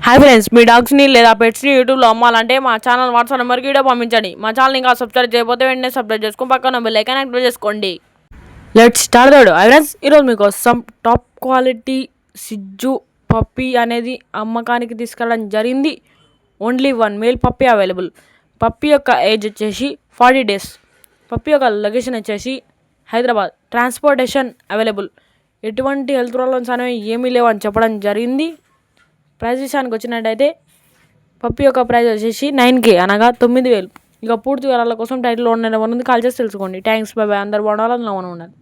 Hi friends, మీ డాగ్స్ని లేదా పెట్స్ని యూట్యూబ్లో అమ్మాలంటే మా ఛానల్ వాట్సాప్ నెంబర్కి వీడియో పంపించండి. మా ఛానల్ ఇంకా సబ్స్క్రైబ్ చేయకపోతే వెంటనే సబ్స్క్రైబ్ చేసుకుని పక్కన బెల్ ఐకాన్ యాక్టివేట్ చేసుకోండి. Let's start the video. Hi friends, ఈరోజు మీకోసం టాప్ క్వాలిటీ సిజ్జు పప్పీ అనేది అమ్మకానికి తీసుకెళ్ళడం జరిగింది. Only 1 male puppy available. Puppy యొక్క ఏజ్ వచ్చేసి 40 days. పప్పీ యొక్క లొకేషన్ వచ్చేసి హైదరాబాద్. Transportation available. ఎటువంటి హెల్త్ ప్రాబ్లమ్స్ అనేవి ఏమీ లేవు అని చెప్పడం జరిగింది. ప్రైస్ విషయానికి వచ్చినట్టయితే పప్పీ యొక్క ప్రైస్ వచ్చేసి 9K అనగా 9,000. ఇక పూర్తి వివరాల కోసం టైటిల్లో ఉన్న నెంబర్ ఉంది, కాల్ చేసి తెలుసుకోండి. Thanks, by by. అందరు బాగుండాలి, అందులో ఉండాలి.